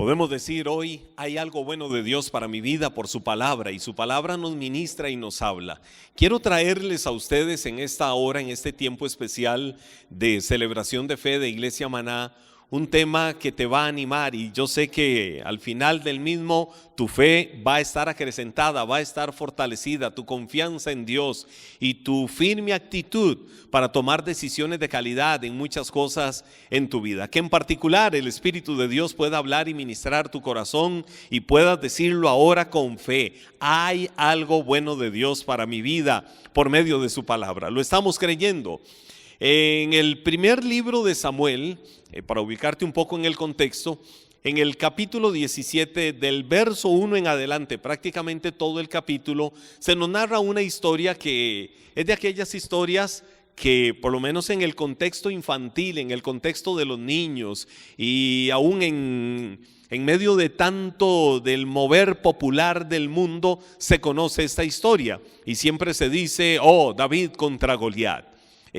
Podemos decir hoy hay algo bueno de Dios para mi vida por su palabra, y su palabra nos ministra y nos habla. Quiero traerles a ustedes en esta hora, en este tiempo especial de celebración de fe de Iglesia Maná, un tema que te va a animar, y yo sé que al final del mismo tu fe va a estar acrecentada, va a estar fortalecida, tu confianza en Dios y tu firme actitud para tomar decisiones de calidad en muchas cosas en tu vida. Que en particular el Espíritu de Dios pueda hablar y ministrar tu corazón y puedas decirlo ahora con fe: hay algo bueno de Dios para mi vida por medio de su palabra. Lo estamos creyendo. En el primer libro de Samuel, para ubicarte un poco en el contexto, en el capítulo 17, del verso 1 en adelante, prácticamente todo el capítulo, se nos narra una historia que es de aquellas historias que, por lo menos en el contexto infantil, en el contexto de los niños, y aún en medio de tanto del mover popular del mundo, se conoce esta historia y siempre se dice: oh, David contra Goliat.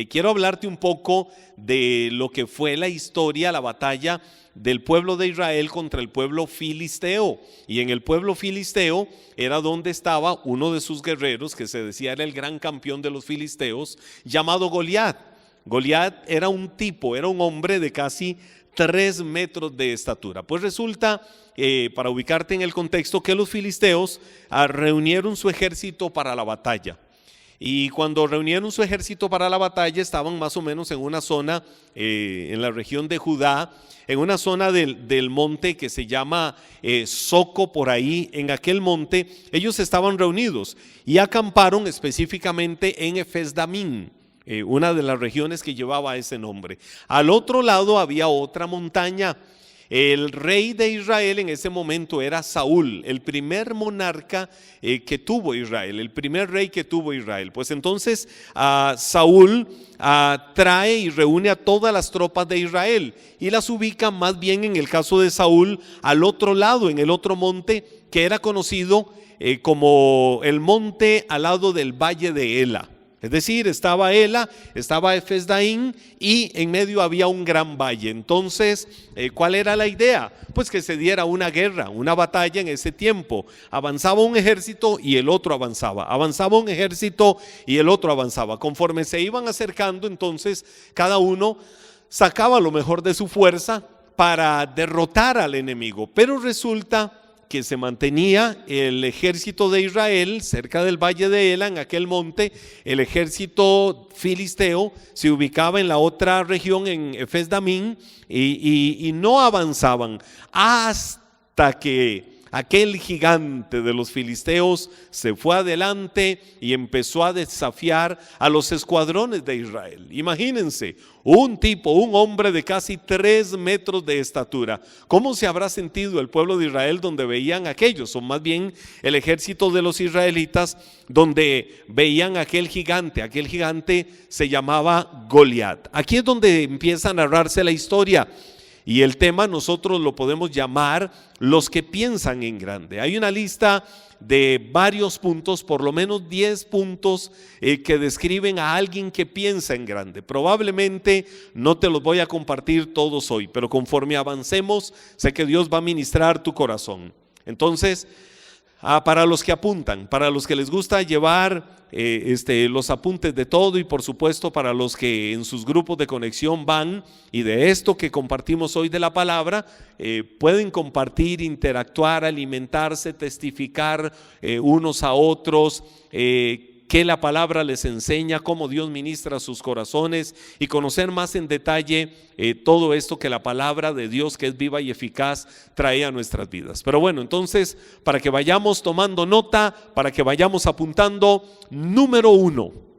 Quiero hablarte un poco de lo que fue la historia, la batalla del pueblo de Israel contra el pueblo filisteo. Y en el pueblo filisteo era donde estaba uno de sus guerreros, que se decía era el gran campeón de los filisteos, llamado Goliat. Goliat era un hombre de casi 3 metros de estatura. Pues resulta, para ubicarte en el contexto, que los filisteos reunieron su ejército para la batalla. Y cuando reunieron su ejército para la batalla, estaban más o menos en una zona, en la región de Judá, en una zona del monte que se llama Soco. Por ahí, en aquel monte, ellos estaban reunidos y acamparon específicamente en Efes-Damín, una de las regiones que llevaba ese nombre. Al otro lado había otra montaña. El rey de Israel en ese momento era Saúl, el primer monarca que tuvo Israel, el primer rey que tuvo Israel. Pues entonces Saúl trae y reúne a todas las tropas de Israel y las ubica, más bien en el caso de Saúl, al otro lado, en el otro monte que era conocido como el monte al lado del valle de Ela. Es decir, estaba Ela, estaba Efes-Daim y en medio había un gran valle. Entonces, ¿cuál era la idea? Pues que se diera una guerra, una batalla en ese tiempo. Avanzaba un ejército y el otro avanzaba. Avanzaba un ejército y el otro avanzaba. Conforme se iban acercando, entonces cada uno sacaba lo mejor de su fuerza para derrotar al enemigo. Pero resulta que se mantenía el ejército de Israel cerca del valle de Ela, en aquel monte. El ejército filisteo se ubicaba en la otra región, en Efes-Damín, y no avanzaban hasta que aquel gigante de los filisteos se fue adelante y empezó a desafiar a los escuadrones de Israel. Imagínense, un hombre de casi 3 metros de estatura. ¿Cómo se habrá sentido el pueblo de Israel donde veían aquellos, o más bien el ejército de los israelitas, donde veían aquel gigante? Aquel gigante se llamaba Goliat. Aquí es donde empieza a narrarse la historia. Y el tema nosotros lo podemos llamar los que piensan en grande. Hay una lista de varios puntos, por lo menos 10 puntos que describen a alguien que piensa en grande. Probablemente no te los voy a compartir todos hoy, pero conforme avancemos, sé que Dios va a ministrar tu corazón. Entonces, para los que apuntan, para los que les gusta llevar los apuntes de todo, y por supuesto para los que en sus grupos de conexión van y de esto que compartimos hoy de la palabra, pueden compartir, interactuar, alimentarse, testificar unos a otros, que la palabra les enseña, cómo Dios ministra sus corazones, y conocer más en detalle todo esto que la palabra de Dios, que es viva y eficaz, trae a nuestras vidas. Pero bueno, entonces, para que vayamos tomando nota, para que vayamos apuntando, número 1,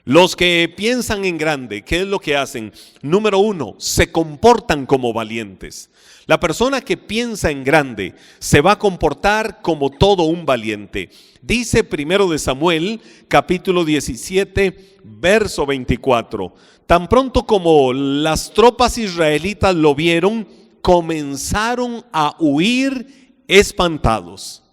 los que piensan en grande, ¿qué es lo que hacen? Número 1, se comportan como valientes. La persona que piensa en grande se va a comportar como todo un valiente. Dice primero de Samuel, capítulo 17, verso 24. Tan pronto como las tropas israelitas lo vieron, comenzaron a huir espantados.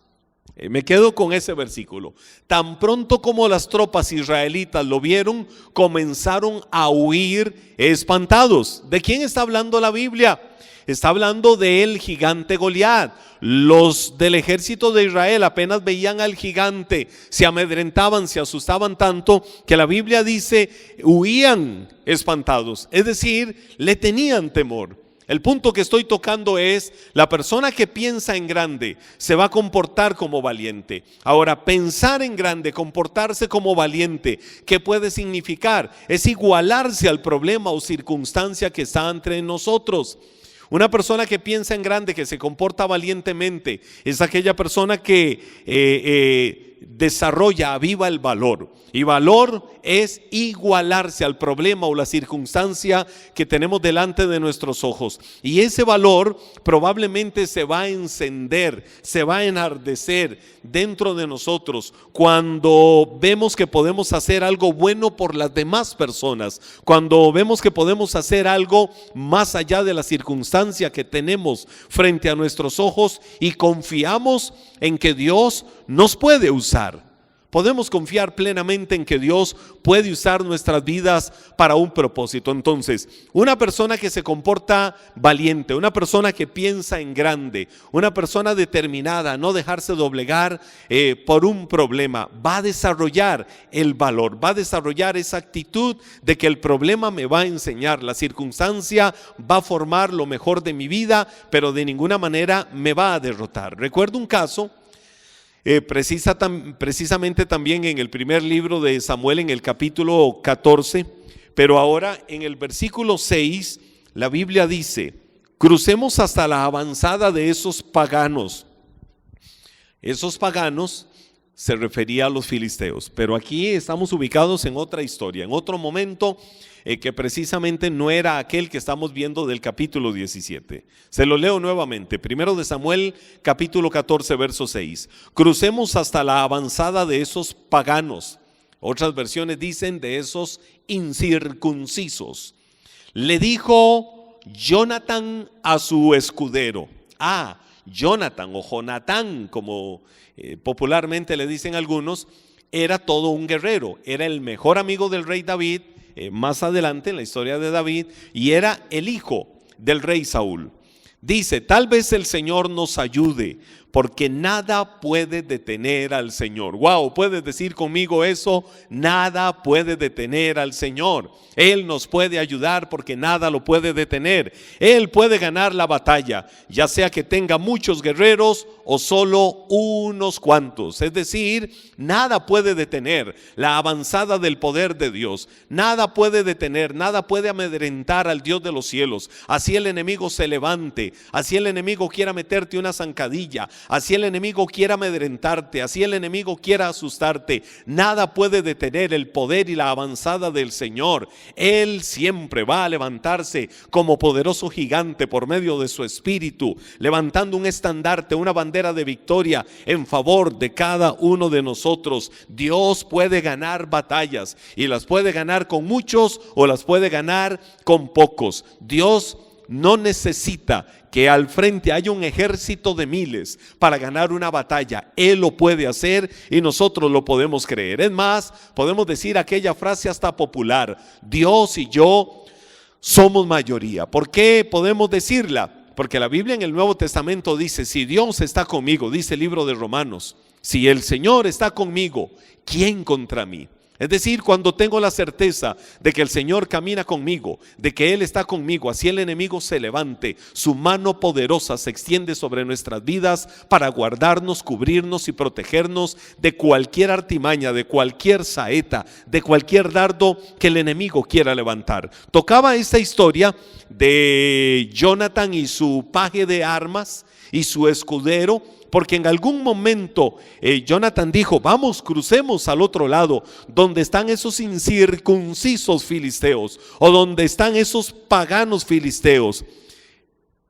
Me quedo con ese versículo. Tan pronto como las tropas israelitas lo vieron, comenzaron a huir espantados. ¿De quién está hablando la Biblia? Está hablando del gigante Goliat. Los del ejército de Israel apenas veían al gigante, se amedrentaban, se asustaban tanto que la Biblia dice huían espantados, es decir, le tenían temor. El punto que estoy tocando es: la persona que piensa en grande se va a comportar como valiente. Ahora, pensar en grande, comportarse como valiente, ¿qué puede significar? Es igualarse al problema o circunstancia que está entre nosotros. Una persona que piensa en grande, que se comporta valientemente, es aquella persona que desarrolla, aviva el valor. Y valor es igualarse al problema o la circunstancia que tenemos delante de nuestros ojos. Y ese valor probablemente se va a encender, se va a enardecer dentro de nosotros cuando vemos que podemos hacer algo bueno por las demás personas, cuando vemos que podemos hacer algo más allá de la circunstancia que tenemos frente a nuestros ojos y confiamos en que Dios nos puede usar. Podemos confiar plenamente en que Dios puede usar nuestras vidas para un propósito. Entonces, una persona que se comporta valiente, una persona que piensa en grande, una persona determinada a no dejarse doblegar por un problema, va a desarrollar el valor, va a desarrollar esa actitud de que el problema me va a enseñar, la circunstancia va a formar lo mejor de mi vida, pero de ninguna manera me va a derrotar. Recuerdo un caso. Precisamente también en el primer libro de Samuel, en el capítulo 14, pero ahora en el versículo 6, la Biblia dice: crucemos hasta la avanzada de esos paganos. Esos paganos se refería a los filisteos, pero aquí estamos ubicados en otra historia, en otro momento que precisamente no era aquel que estamos viendo del capítulo 17. Se lo leo nuevamente, primero de Samuel capítulo 14 verso 6. Crucemos hasta la avanzada de esos paganos. Otras versiones dicen de esos incircuncisos. Le dijo Jonatán a su escudero. Jonatán o Jonatán, como popularmente le dicen algunos, era todo un guerrero, era el mejor amigo del rey David, más adelante en la historia de David, y era el hijo del rey Saúl. Dice: tal vez el Señor nos ayude, porque nada puede detener al Señor. Wow, ¿puedes decir conmigo eso? Nada puede detener al Señor. Él nos puede ayudar porque nada lo puede detener. Él puede ganar la batalla, ya sea que tenga muchos guerreros o solo unos cuantos. Es decir, nada puede detener la avanzada del poder de Dios. Nada puede detener, nada puede amedrentar al Dios de los cielos. Así el enemigo se levante, así el enemigo quiera meterte una zancadilla, así el enemigo quiera amedrentarte, así el enemigo quiera asustarte, nada puede detener el poder y la avanzada del Señor. Él siempre va a levantarse como poderoso gigante por medio de su espíritu, levantando un estandarte, una bandera de victoria en favor de cada uno de nosotros. Dios puede ganar batallas, y las puede ganar con muchos o las puede ganar con pocos. Dios no necesita que al frente haya un ejército de miles para ganar una batalla. Él lo puede hacer y nosotros lo podemos creer. Es más, podemos decir aquella frase hasta popular: Dios y yo somos mayoría. ¿Por qué podemos decirla? Porque la Biblia en el Nuevo Testamento dice: si Dios está conmigo, dice el libro de Romanos, si el Señor está conmigo, ¿quién contra mí? Es decir, cuando tengo la certeza de que el Señor camina conmigo, de que Él está conmigo, así el enemigo se levante, su mano poderosa se extiende sobre nuestras vidas para guardarnos, cubrirnos y protegernos de cualquier artimaña, de cualquier saeta, de cualquier dardo que el enemigo quiera levantar. Tocaba esta historia de Jonatán y su paje de armas y su escudero, porque en algún momento Jonatán dijo: vamos, crucemos al otro lado, donde están esos incircuncisos filisteos, o donde están esos paganos filisteos.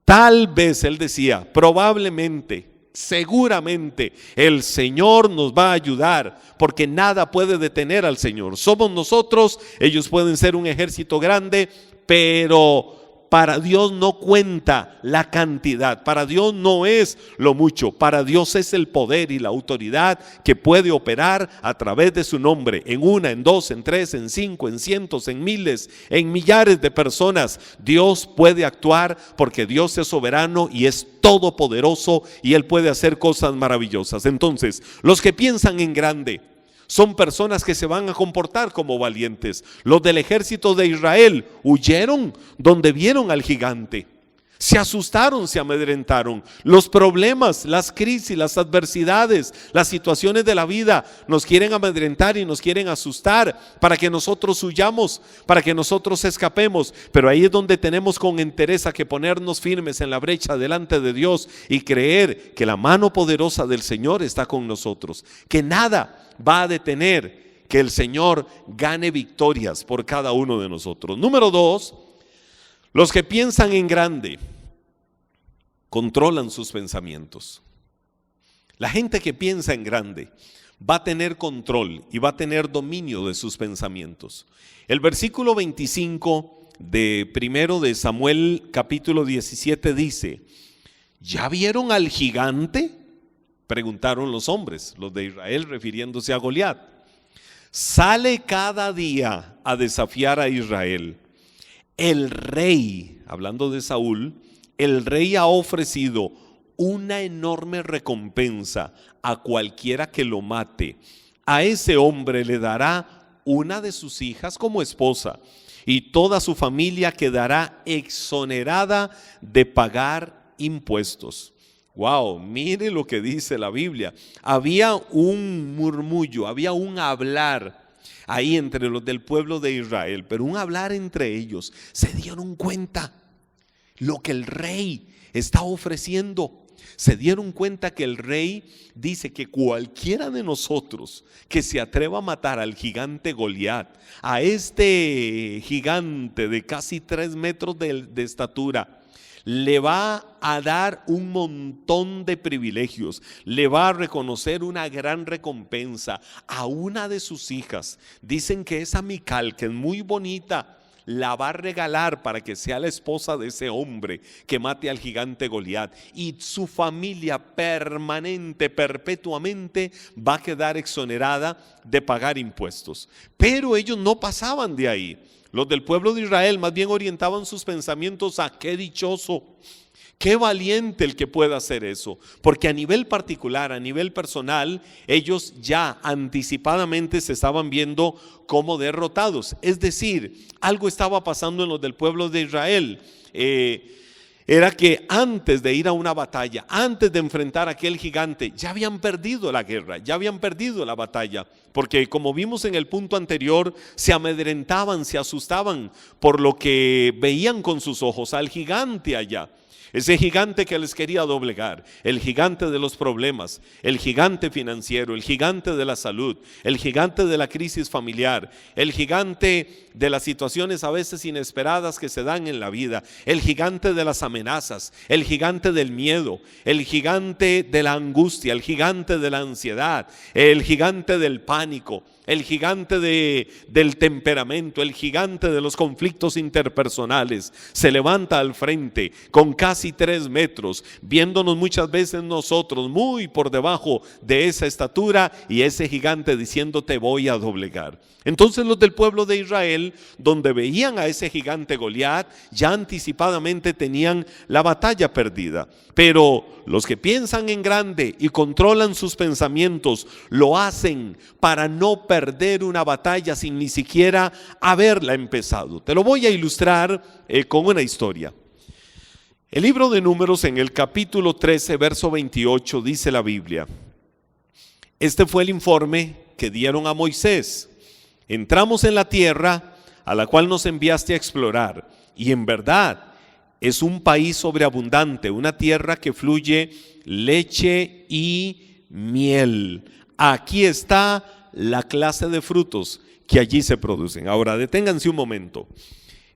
Tal vez, él decía, probablemente, seguramente el Señor nos va a ayudar, porque nada puede detener al Señor. Somos nosotros, ellos pueden ser un ejército grande, pero Para Dios no cuenta la cantidad, para Dios no es lo mucho, para Dios es el poder y la autoridad que puede operar a través de su nombre, en una, en dos, en tres, en cinco, en cientos, en miles, en millares de personas. Dios puede actuar porque Dios es soberano y es todopoderoso y Él puede hacer cosas maravillosas. Entonces, los que piensan en grande son personas que se van a comportar como valientes. Los del ejército de Israel huyeron donde vieron al gigante. Se asustaron, se amedrentaron. Los problemas, las crisis, las adversidades, las situaciones de la vida nos quieren amedrentar y nos quieren asustar para que nosotros huyamos, para que nosotros escapemos. Pero ahí es donde tenemos con entereza que ponernos firmes en la brecha delante de Dios y creer que la mano poderosa del Señor está con nosotros, que nada va a detener que el Señor gane victorias por cada uno de nosotros. Número 2, los que piensan en grande controlan sus pensamientos. La gente que piensa en grande va a tener control y va a tener dominio de sus pensamientos. El versículo 25 de 1 de Samuel capítulo 17 dice: ¿ya vieron al gigante?, preguntaron los hombres, los de Israel, refiriéndose a Goliat. Sale cada día a desafiar a Israel. El rey, hablando de Saúl, el rey ha ofrecido una enorme recompensa a cualquiera que lo mate. A ese hombre le dará una de sus hijas como esposa y toda su familia quedará exonerada de pagar impuestos. Wow, mire lo que dice la Biblia. Había un murmullo, había un hablar ahí entre los del pueblo de Israel, pero un hablar entre ellos. Se dieron cuenta lo que el rey está ofreciendo. Se dieron cuenta que el rey dice que cualquiera de nosotros que se atreva a matar al gigante Goliat, a este gigante de casi 3 metros de estatura, le va a dar un montón de privilegios, le va a reconocer una gran recompensa. A una de sus hijas, dicen que esa Mical, que es muy bonita, la va a regalar para que sea la esposa de ese hombre que mate al gigante Goliat, y su familia perpetuamente va a quedar exonerada de pagar impuestos. Pero ellos no pasaban de ahí. Los del pueblo de Israel más bien orientaban sus pensamientos a: qué dichoso, qué valiente el que pueda hacer eso, porque a nivel particular, a nivel personal, ellos ya anticipadamente se estaban viendo como derrotados. Es decir, algo estaba pasando en los del pueblo de Israel. Era que antes de ir a una batalla, antes de enfrentar a aquel gigante, ya habían perdido la guerra, ya habían perdido la batalla, porque como vimos en el punto anterior, se amedrentaban, se asustaban por lo que veían con sus ojos al gigante allá. Ese gigante que les quería doblegar, el gigante de los problemas, el gigante financiero, el gigante de la salud, el gigante de la crisis familiar, el gigante de las situaciones a veces inesperadas que se dan en la vida, el gigante de las amenazas, el gigante del miedo, el gigante de la angustia, el gigante de la ansiedad, el gigante del pánico, el gigante del temperamento, el gigante de los conflictos interpersonales, se levanta al frente con casi 3 metros, viéndonos muchas veces nosotros muy por debajo de esa estatura, y ese gigante diciendo: te voy a doblegar. Entonces los del pueblo de Israel, donde veían a ese gigante Goliat, ya anticipadamente tenían la batalla perdida. Pero los que piensan en grande y controlan sus pensamientos, lo hacen para no perder una batalla sin ni siquiera haberla empezado. Te lo voy a ilustrar con una historia. El libro de Números, en el capítulo 13, verso 28, dice la Biblia: este fue el informe que dieron a Moisés. Entramos en la tierra a la cual nos enviaste a explorar, y en verdad es un país sobreabundante, una tierra que fluye leche y miel. Aquí está la clase de frutos que allí se producen. Ahora deténganse un momento.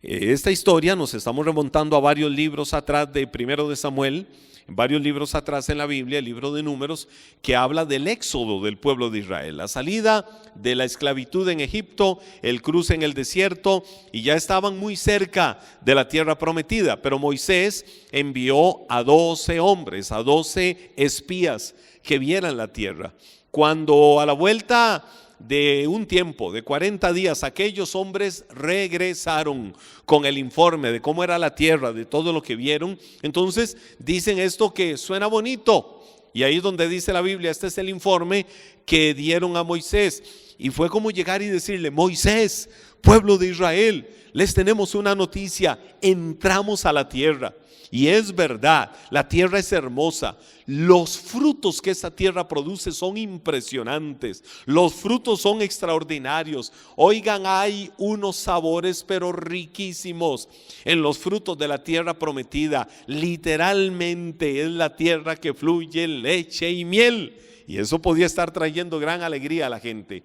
Esta historia nos estamos remontando a varios libros atrás de Primero de Samuel, varios libros atrás en la Biblia, el libro de Números, que habla del éxodo del pueblo de Israel, la salida de la esclavitud en Egipto, el cruce en el desierto, y ya estaban muy cerca de la tierra prometida. Pero Moisés envió a 12 hombres, a 12 espías que vieran la tierra. Cuando a la vuelta de un tiempo de 40 días aquellos hombres regresaron con el informe de cómo era la tierra, de todo lo que vieron, entonces dicen esto que suena bonito, y ahí es donde dice la Biblia: este es el informe que dieron a Moisés. Y fue como llegar y decirle: Moisés, pueblo de Israel, les tenemos una noticia, entramos a la tierra. Y es verdad, la tierra es hermosa. Los frutos que esa tierra produce son impresionantes. Los frutos son extraordinarios. Oigan, hay unos sabores pero riquísimos en los frutos de la tierra prometida. Literalmente es la tierra que fluye leche y miel. Y eso podía estar trayendo gran alegría a la gente.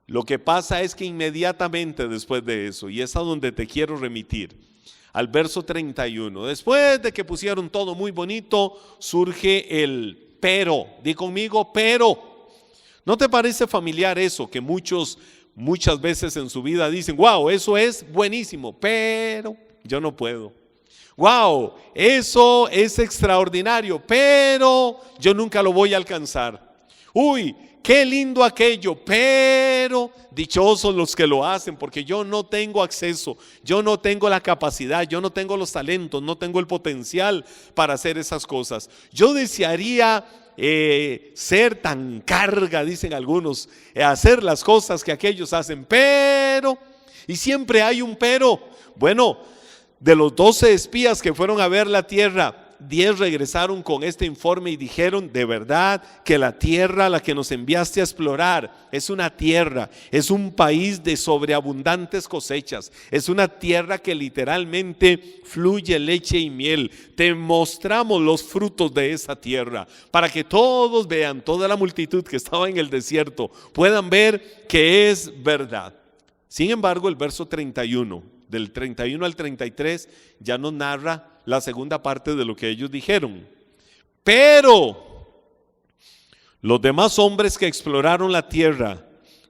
Lo que pasa es que inmediatamente después de eso, y es a donde te quiero remitir, al verso 31, después de que pusieron todo muy bonito, surge el pero. Di conmigo, pero. ¿No te parece familiar eso que muchas veces en su vida dicen: wow, eso es buenísimo, pero yo no puedo? Wow, eso es extraordinario, pero yo nunca lo voy a alcanzar. Uy, qué lindo aquello, pero dichosos los que lo hacen, porque yo no tengo acceso, yo no tengo la capacidad, yo no tengo los talentos, no tengo el potencial para hacer esas cosas. Yo desearía ser tan carga, dicen algunos, hacer las cosas que aquellos hacen, pero, y siempre hay un pero. Bueno, de los 12 espías que fueron a ver la tierra, 10 regresaron con este informe y dijeron: de verdad que la tierra a la que nos enviaste a explorar es una tierra, es un país de sobreabundantes cosechas, es una tierra que literalmente fluye leche y miel. Te mostramos los frutos de esa tierra para que todos vean, toda la multitud que estaba en el desierto puedan ver que es verdad. Sin embargo, el verso 31, del 31 al 33, ya nos narra la segunda parte de lo que ellos dijeron. Pero los demás hombres que exploraron la tierra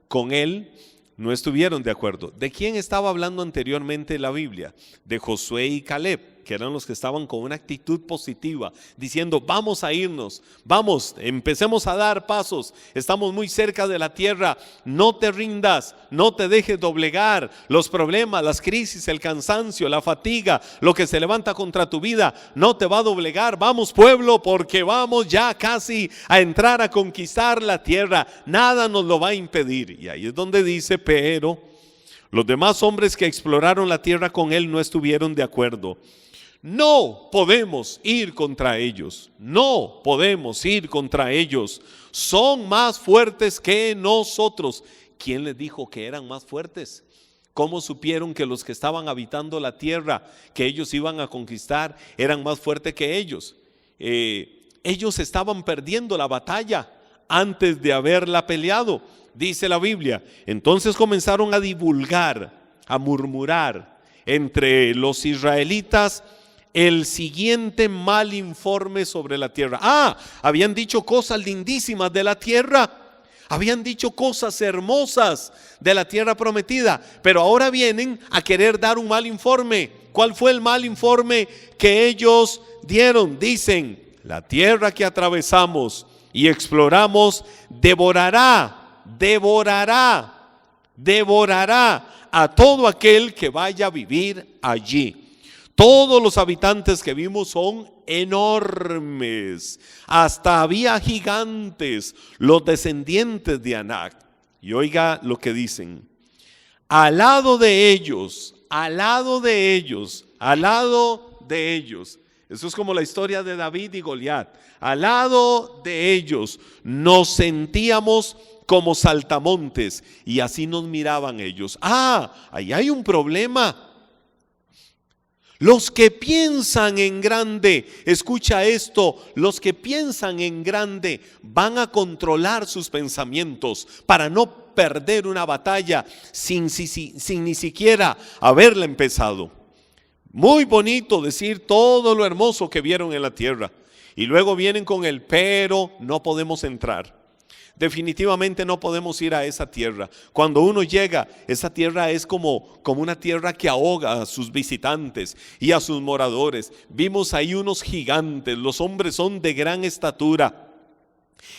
con él no estuvieron de acuerdo. ¿De quién estaba hablando anteriormente la Biblia? De Josué y Caleb, que eran los que estaban con una actitud positiva, diciendo: vamos a irnos, vamos, empecemos a dar pasos, estamos muy cerca de la tierra, no te rindas, no te dejes doblegar. Los problemas, las crisis, el cansancio, la fatiga, lo que se levanta contra tu vida, no te va a doblegar. Vamos, pueblo, porque vamos ya casi a entrar a conquistar la tierra, nada nos lo va a impedir. Y ahí es donde dice: pero los demás hombres que exploraron la tierra con él no estuvieron de acuerdo. No podemos ir contra ellos, no podemos ir contra ellos, son más fuertes que nosotros. ¿Quién les dijo que eran más fuertes? ¿Cómo supieron que los que estaban habitando la tierra que ellos iban a conquistar eran más fuertes que ellos? Ellos estaban perdiendo la batalla antes de haberla peleado, dice la Biblia. Entonces comenzaron a divulgar, a murmurar entre los israelitas el siguiente mal informe sobre la tierra. Habían dicho cosas lindísimas de la tierra, habían dicho cosas hermosas de la tierra prometida, pero ahora vienen a querer dar un mal informe. ¿Cuál fue el mal informe que ellos dieron? Dicen: la tierra que atravesamos y exploramos devorará a todo aquel que vaya a vivir allí. Todos los habitantes que vimos son enormes, hasta había gigantes, los descendientes de Anac. Y oiga lo que dicen: al lado de ellos, eso es como la historia de David y Goliat. Al lado de ellos nos sentíamos como saltamontes, y así nos miraban ellos. Ahí hay un problema. Los que piensan en grande, escucha esto, los que piensan en grande van a controlar sus pensamientos para no perder una batalla sin ni siquiera haberla empezado. Muy bonito decir todo lo hermoso que vieron en la tierra. Y luego vienen con el pero no podemos entrar. Definitivamente no podemos ir a esa tierra. Cuando uno llega, esa tierra es como una tierra que ahoga a sus visitantes y a sus moradores. Vimos ahí unos gigantes, los hombres son de gran estatura.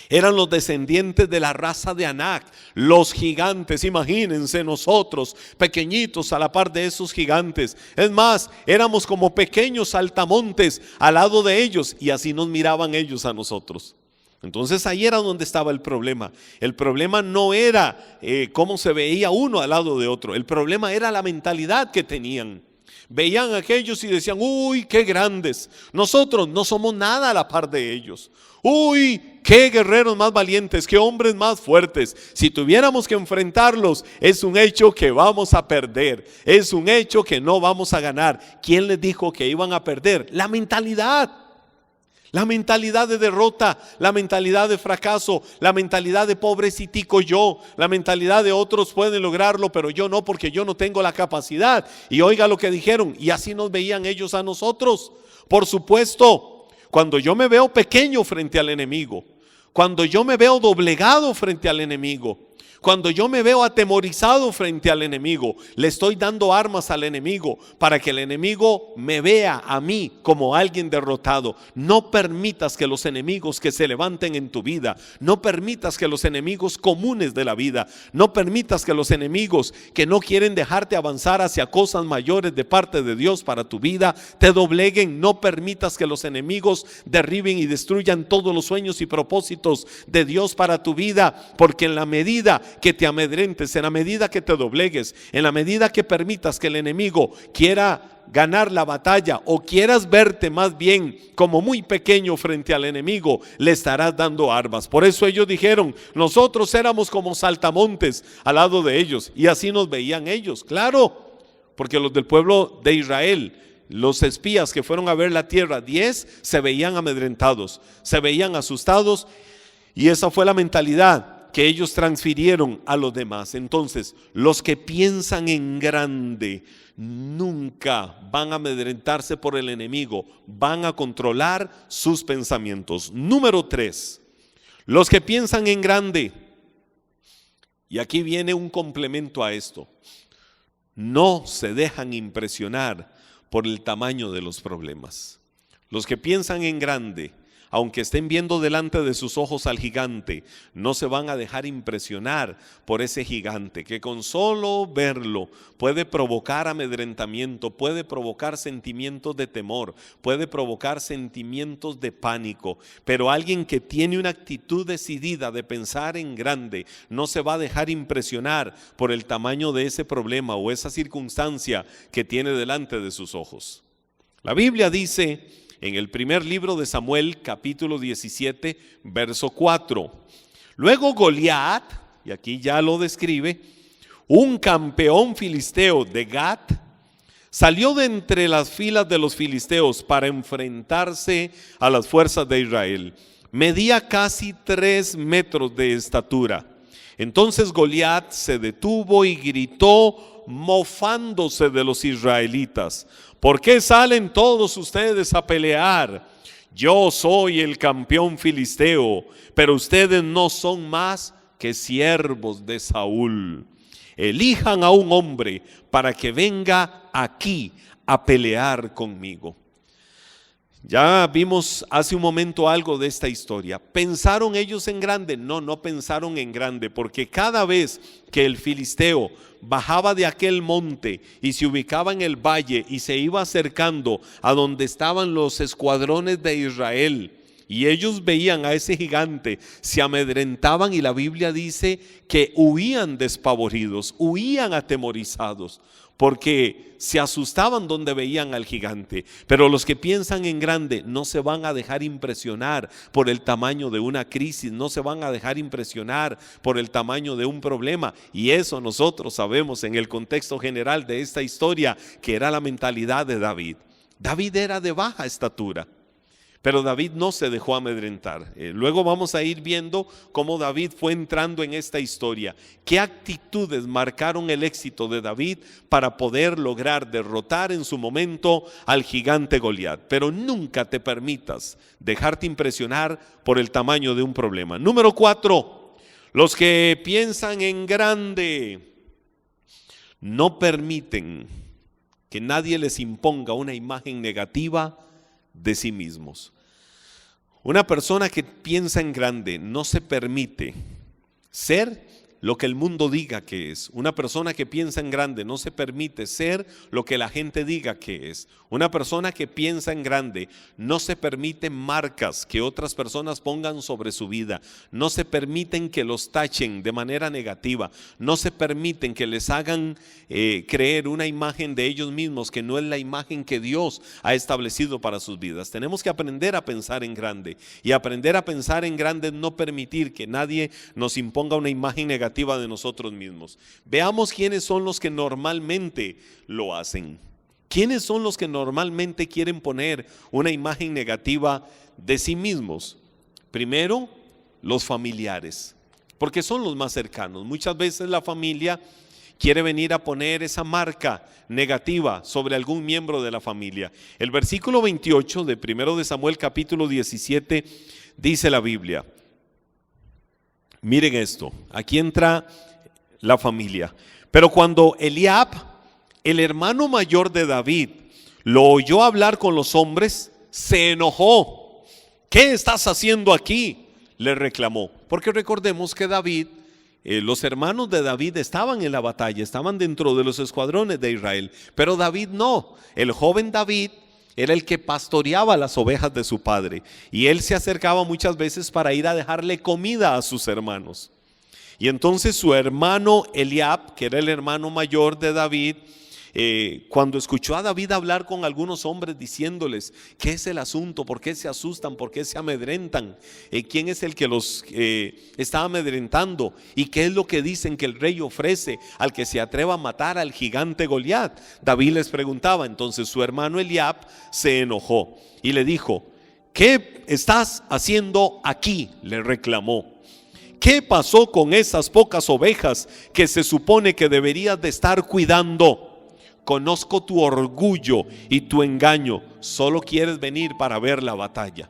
Eran los descendientes de la raza de Anac, los gigantes. Imagínense nosotros, pequeñitos a la par de esos gigantes. Es más, éramos como pequeños saltamontes al lado de ellos y así nos miraban ellos a nosotros. Entonces ahí era donde estaba el problema. El problema no era cómo se veía uno al lado de otro. El problema era la mentalidad que tenían. Veían a aquellos y decían, uy, qué grandes. Nosotros no somos nada a la par de ellos. Uy, qué guerreros más valientes, qué hombres más fuertes. Si tuviéramos que enfrentarlos, es un hecho que vamos a perder. Es un hecho que no vamos a ganar. ¿Quién les dijo que iban a perder? La mentalidad. La mentalidad de derrota, la mentalidad de fracaso, la mentalidad de pobrecitico yo, la mentalidad de otros pueden lograrlo, pero yo no, porque yo no tengo la capacidad. Y oiga lo que dijeron, y así nos veían ellos a nosotros. Por supuesto, cuando yo me veo pequeño frente al enemigo, cuando yo me veo doblegado frente al enemigo, cuando yo me veo atemorizado frente al enemigo, le estoy dando armas al enemigo para que el enemigo me vea a mí como alguien derrotado. No permitas que los enemigos que se levanten en tu vida, no permitas que los enemigos comunes de la vida, no permitas que los enemigos que no quieren dejarte avanzar hacia cosas mayores de parte de Dios para tu vida, te dobleguen. No permitas que los enemigos derriben y destruyan todos los sueños y propósitos de Dios para tu vida, porque en la medida que te amedrentes, en la medida que te doblegues, en la medida que permitas que el enemigo quiera ganar la batalla o quieras verte más bien como muy pequeño frente al enemigo, le estarás dando armas. Por eso ellos dijeron, nosotros éramos como saltamontes al lado de ellos, y así nos veían ellos, claro, porque los del pueblo de Israel, los espías que fueron a ver la tierra, 10 se veían amedrentados, se veían asustados, y esa fue la mentalidad que ellos transfirieron a los demás. Entonces, los que piensan en grande nunca van a amedrentarse por el enemigo, van a controlar sus pensamientos. Número 3, los que piensan en grande, y aquí viene un complemento a esto, no se dejan impresionar por el tamaño de los problemas. Los que piensan en grande, aunque estén viendo delante de sus ojos al gigante, no se van a dejar impresionar por ese gigante, que con solo verlo puede provocar amedrentamiento, puede provocar sentimientos de temor, puede provocar sentimientos de pánico. Pero alguien que tiene una actitud decidida de pensar en grande, no se va a dejar impresionar por el tamaño de ese problema o esa circunstancia que tiene delante de sus ojos. La Biblia dice en el primer libro de Samuel, capítulo 17, verso 4. Luego Goliat, y aquí ya lo describe, un campeón filisteo de Gat, salió de entre las filas de los filisteos para enfrentarse a las fuerzas de Israel. Medía casi 3 metros de estatura. Entonces Goliat se detuvo y gritó, mofándose de los israelitas: ¿por qué salen todos ustedes a pelear? Yo soy el campeón filisteo, pero ustedes no son más que siervos de Saúl. Elijan a un hombre para que venga aquí a pelear conmigo. Ya vimos hace un momento algo de esta historia. ¿Pensaron ellos en grande? No, no pensaron en grande, porque cada vez que el filisteo bajaba de aquel monte y se ubicaba en el valle y se iba acercando a donde estaban los escuadrones de Israel, y ellos veían a ese gigante, se amedrentaban, y la Biblia dice que huían despavoridos, huían atemorizados, porque se asustaban donde veían al gigante. Pero los que piensan en grande no se van a dejar impresionar por el tamaño de una crisis, no se van a dejar impresionar por el tamaño de un problema. Y eso nosotros sabemos en el contexto general de esta historia, que era la mentalidad de David. David era de baja estatura, Pero David no se dejó amedrentar. Luego vamos a ir viendo cómo David fue entrando en esta historia. ¿Qué actitudes marcaron el éxito de David para poder lograr derrotar en su momento al gigante Goliat? Pero nunca te permitas dejarte impresionar por el tamaño de un problema. Número 4, los que piensan en grande no permiten que nadie les imponga una imagen negativa de sí mismos. Una persona que piensa en grande no se permite ser lo que el mundo diga que es. Una persona que piensa en grande no se permite ser lo que la gente diga que es. Una persona que piensa en grande no se permite marcas que otras personas pongan sobre su vida. No se permiten que los tachen de manera negativa. No se permiten que les hagan creer una imagen de ellos mismos que no es la imagen que Dios ha establecido para sus vidas. Tenemos que aprender a pensar en grande, y aprender a pensar en grande es no permitir que nadie nos imponga una imagen negativa de nosotros mismos. Veamos quiénes son los que normalmente lo hacen. ¿Quiénes son los que normalmente quieren poner una imagen negativa de sí mismos? Primero, los familiares, porque son los más cercanos. Muchas veces la familia quiere venir a poner esa marca negativa sobre algún miembro de la familia. El versículo 28 de 1 de Samuel capítulo 17 dice la Biblia. Miren esto, aquí entra la familia. Pero cuando Eliab, el hermano mayor de David, lo oyó hablar con los hombres, se enojó. ¿Qué estás haciendo aquí?, le reclamó. Porque recordemos que David, los hermanos de David estaban en la batalla, estaban dentro de los escuadrones de Israel, pero David no. El joven David era el que pastoreaba las ovejas de su padre, y él se acercaba muchas veces para ir a dejarle comida a sus hermanos. Y entonces su hermano Eliab, que era el hermano mayor de David, cuando escuchó a David hablar con algunos hombres diciéndoles ¿qué es el asunto? ¿Por qué se asustan? ¿Por qué se amedrentan? ¿Quién es el que los está amedrentando? ¿Y qué es lo que dicen que el rey ofrece al que se atreva a matar al gigante Goliat? David les preguntaba. Entonces su hermano Eliab se enojó y le dijo: ¿qué estás haciendo aquí?, le reclamó. ¿Qué pasó con esas pocas ovejas que se supone que deberías de estar cuidando? Conozco tu orgullo y tu engaño. Solo quieres venir para ver la batalla.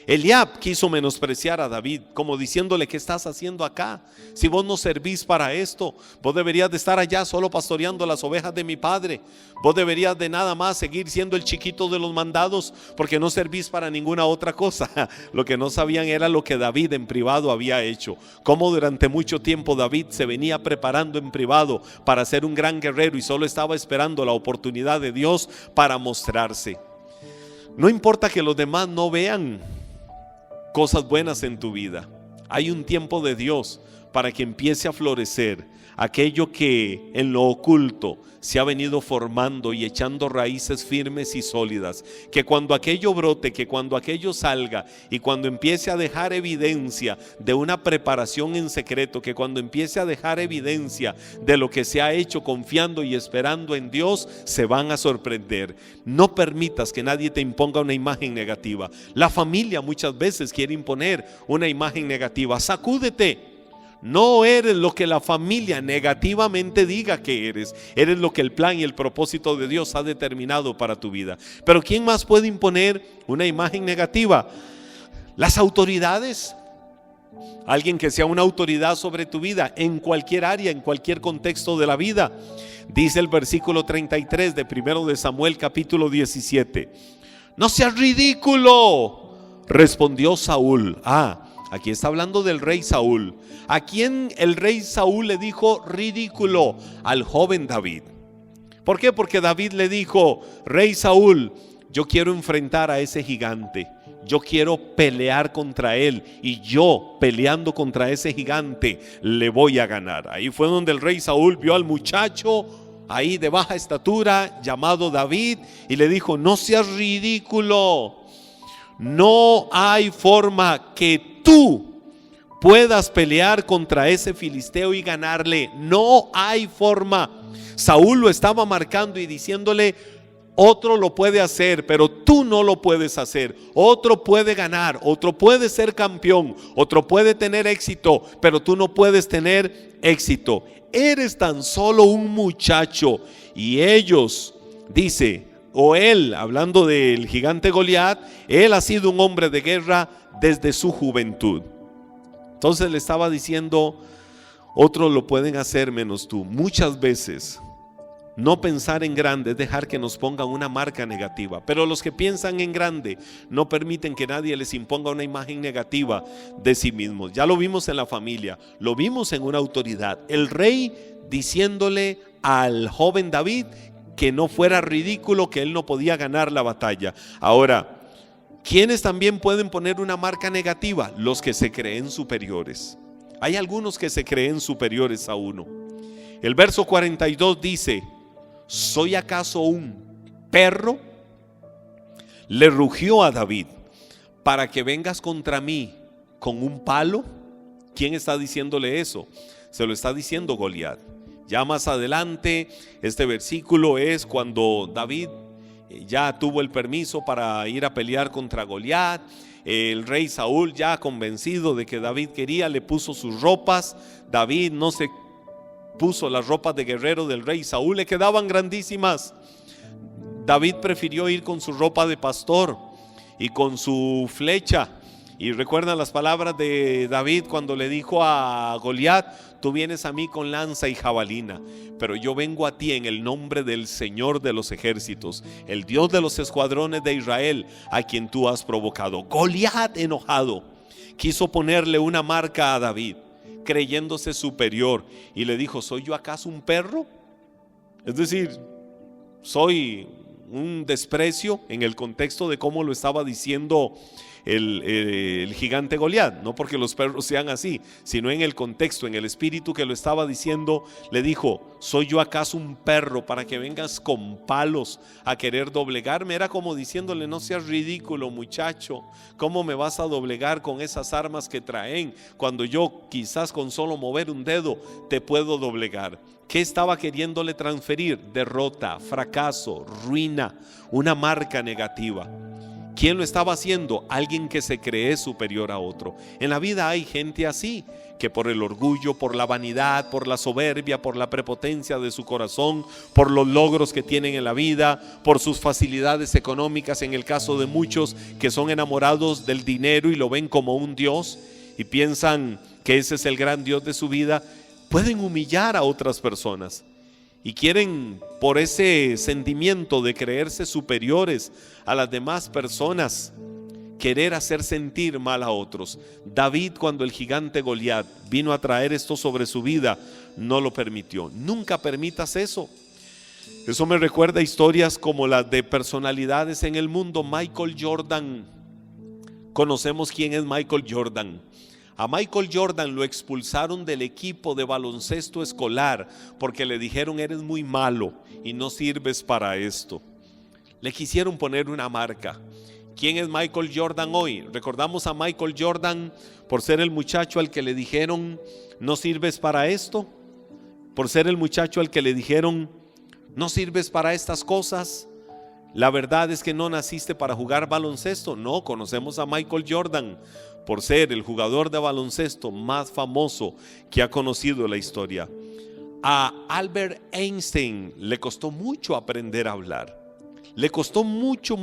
Eliab quiso menospreciar a David, como diciéndole: ¿qué estás haciendo acá? Si vos no servís para esto, vos deberías de estar allá solo pastoreando las ovejas de mi padre. Vos deberías de nada más seguir siendo el chiquito de los mandados, porque no servís para ninguna otra cosa. Lo que no sabían era lo que David en privado había hecho. Cómo durante mucho tiempo David se venía preparando en privado para ser un gran guerrero y solo estaba esperando la oportunidad de Dios para mostrarse. No importa que los demás no vean cosas buenas en tu vida. Hay un tiempo de Dios para que empiece a florecer aquello que en lo oculto se ha venido formando y echando raíces firmes y sólidas. Que cuando aquello brote, que cuando aquello salga y cuando empiece a dejar evidencia de una preparación en secreto, que cuando empiece a dejar evidencia de lo que se ha hecho confiando y esperando en Dios, se van a sorprender. No permitas que nadie te imponga una imagen negativa. La familia muchas veces quiere imponer una imagen negativa. Sacúdete. No eres lo que la familia negativamente diga que eres. Eres lo que el plan y el propósito de Dios ha determinado para tu vida. Pero ¿quién más puede imponer una imagen negativa? Las autoridades. Alguien que sea una autoridad sobre tu vida en cualquier área, en cualquier contexto de la vida. Dice el versículo 33 de 1 de Samuel capítulo 17. No seas ridículo, respondió Saúl. Aquí está hablando del rey Saúl. ¿A quién el rey Saúl le dijo ridículo? Al joven David. ¿Por qué? Porque David le dijo: rey Saúl, yo quiero enfrentar a ese gigante. Yo quiero pelear contra él, y yo peleando contra ese gigante le voy a ganar. Ahí fue donde el rey Saúl vio al muchacho ahí de baja estatura llamado David y le dijo: no seas ridículo. No hay forma que tú puedas pelear contra ese filisteo y ganarle. No hay forma. Saúl lo estaba marcando y diciéndole: Otro lo puede hacer, pero tú no lo puedes hacer. Otro puede ganar, otro puede ser campeón, otro puede tener éxito, pero tú no puedes tener éxito. Eres tan solo un muchacho. Y ellos, dice, o él, hablando del gigante Goliat, él ha sido un hombre de guerra desde su juventud. Entonces le estaba diciendo, otros lo pueden hacer menos tú. Muchas veces no pensar en grande es dejar que nos pongan una marca negativa, pero los que piensan en grande no permiten que nadie les imponga una imagen negativa de sí mismos. Ya lo vimos en la familia, lo vimos en una autoridad, el rey diciéndole al joven David que no fuera ridículo, que él no podía ganar la batalla. Ahora, ¿quiénes también pueden poner una marca negativa? Los que se creen superiores. Hay algunos que se creen superiores a uno. El verso 42 dice: ¿soy acaso un perro? Le rugió a David: para que vengas contra mí con un palo. ¿Quién está diciéndole eso? Se lo está diciendo Goliat. Ya más adelante, este versículo es cuando David ya tuvo el permiso para ir a pelear contra Goliat. El rey Saúl, ya convencido de que David quería, le puso sus ropas. David no se puso las ropas de guerrero del rey Saúl, le quedaban grandísimas. David prefirió ir con su ropa de pastor y con su flecha. Y recuerdan las palabras de David cuando le dijo a Goliat: tú vienes a mí con lanza y jabalina, pero yo vengo a ti en el nombre del Señor de los ejércitos, el Dios de los escuadrones de Israel, a quien tú has provocado. Goliat, enojado, quiso ponerle una marca a David, creyéndose superior, y le dijo: ¿soy yo acaso un perro? Es decir, soy un desprecio en el contexto de cómo lo estaba diciendo el gigante Goliat, no porque los perros sean así, sino en el contexto, en el espíritu que lo estaba diciendo. Le dijo: ¿soy yo acaso un perro para que vengas con palos a querer doblegarme? Era como diciéndole: no seas ridículo, muchacho, ¿cómo me vas a doblegar con esas armas que traen, cuando yo quizás con solo mover un dedo te puedo doblegar? ¿Qué estaba queriéndole transferir? Derrota, fracaso, ruina, una marca negativa. ¿Quién lo estaba haciendo? Alguien que se cree superior a otro. En la vida hay gente así, que por el orgullo, por la vanidad, por la soberbia, por la prepotencia de su corazón, por los logros que tienen en la vida, por sus facilidades económicas, en el caso de muchos que son enamorados del dinero y lo ven como un Dios y piensan que ese es el gran Dios de su vida, pueden humillar a otras personas. Y quieren, por ese sentimiento de creerse superiores a las demás personas, querer hacer sentir mal a otros. David, cuando el gigante Goliat vino a traer esto sobre su vida, no lo permitió. Nunca permitas eso. Eso me recuerda a historias como las de personalidades en el mundo. Michael Jordan. Conocemos quién es Michael Jordan. A Michael Jordan lo expulsaron del equipo de baloncesto escolar porque le dijeron: eres muy malo y no sirves para esto. Le quisieron poner una marca. ¿Quién es Michael Jordan hoy? Recordamos a Michael Jordan por ser el muchacho al que le dijeron: no sirves para esto. Por ser el muchacho al que le dijeron: no sirves para estas cosas. La verdad es que no naciste para jugar baloncesto. No, conocemos a Michael Jordan por ser el jugador de baloncesto más famoso que ha conocido la historia. A Albert Einstein le costó mucho aprender a hablar. Le costó mucho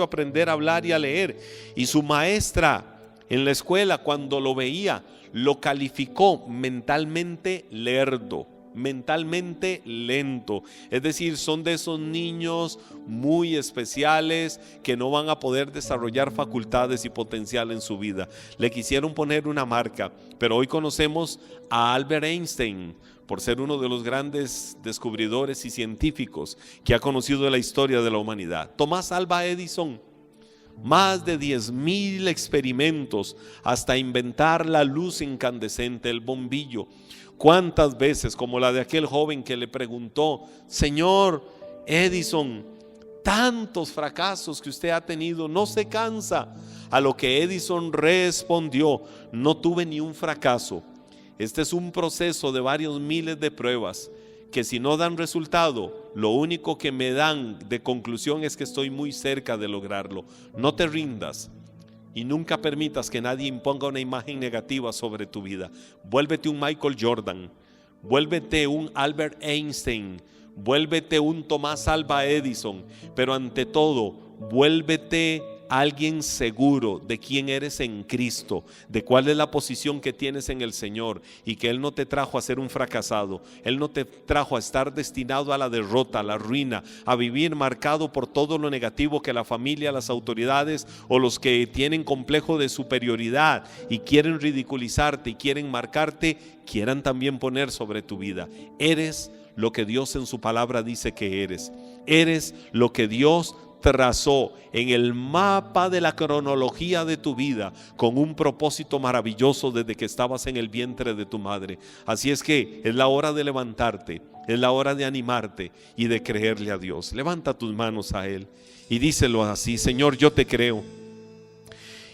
aprender a hablar y a leer. Y su maestra en la escuela, cuando lo veía, lo calificó mentalmente lerdo, mentalmente lento. Es decir, son de esos niños muy especiales que no van a poder desarrollar facultades y potencial en su vida. Le quisieron poner una marca, pero hoy conocemos a Albert Einstein por ser uno de los grandes descubridores y científicos que ha conocido la historia de la humanidad. Thomas Alva Edison, más de 10,000 experimentos hasta inventar la luz incandescente, el bombillo. ¿Cuántas veces, como la de aquel joven que le preguntó: señor Edison, tantos fracasos que usted ha tenido, ¿no se cansa? A lo que Edison respondió: no tuve ni un fracaso. Este es un proceso de varios miles de pruebas que, si no dan resultado, lo único que me dan de conclusión es que estoy muy cerca de lograrlo. No te rindas y nunca permitas que nadie imponga una imagen negativa sobre tu vida. Vuélvete un Michael Jordan, vuélvete un Albert Einstein, vuélvete un Tomás Alva Edison, pero ante todo, vuélvete alguien seguro de quién eres en Cristo, de cuál es la posición que tienes en el Señor, y que Él no te trajo a ser un fracasado, Él no te trajo a estar destinado a la derrota, a la ruina, a vivir marcado por todo lo negativo que la familia, las autoridades o los que tienen complejo de superioridad y quieren ridiculizarte y quieren marcarte, quieran también poner sobre tu vida. Eres lo que Dios en su palabra dice que eres. Eres lo que Dios trazó en el mapa de la cronología de tu vida con un propósito maravilloso desde que estabas en el vientre de tu madre. Así es que es la hora de levantarte, es la hora de animarte y de creerle a Dios. Levanta tus manos a Él y díselo así: Señor, yo te creo,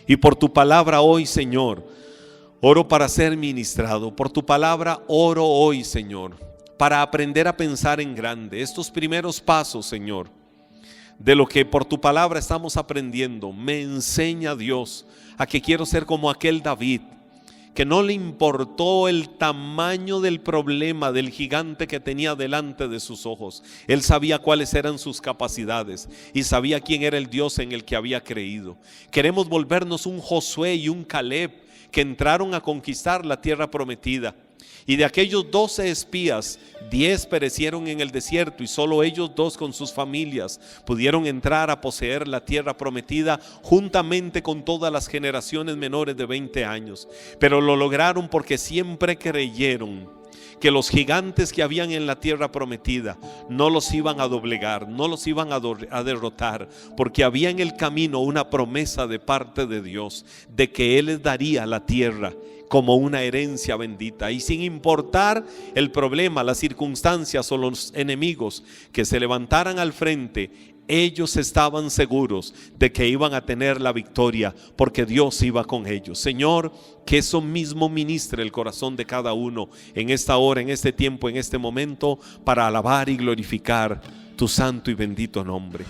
y por tu palabra hoy, Señor, oro para ser ministrado. Por tu palabra oro hoy, Señor, para aprender a pensar en grande. Estos primeros pasos, Señor, de lo que por tu palabra estamos aprendiendo, me enseña, Dios, a que quiero ser como aquel David, que no le importó el tamaño del problema, del gigante que tenía delante de sus ojos. Él sabía cuáles eran sus capacidades y sabía quién era el Dios en el que había creído. Queremos volvernos un Josué y un Caleb que entraron a conquistar la tierra prometida. Y de aquellos 12 espías, 10 perecieron en el desierto y solo ellos 2 con sus familias pudieron entrar a poseer la tierra prometida juntamente con todas las generaciones menores de 20 años. Pero lo lograron porque siempre creyeron que los gigantes que habían en la tierra prometida no los iban a doblegar, no los iban a derrotar, porque había en el camino una promesa de parte de Dios de que Él les daría la tierra como una herencia bendita. Y sin importar el problema, las circunstancias o los enemigos que se levantaran al frente, ellos estaban seguros de que iban a tener la victoria porque Dios iba con ellos. Señor, que eso mismo ministre el corazón de cada uno en esta hora, en este tiempo, en este momento, para alabar y glorificar tu santo y bendito nombre.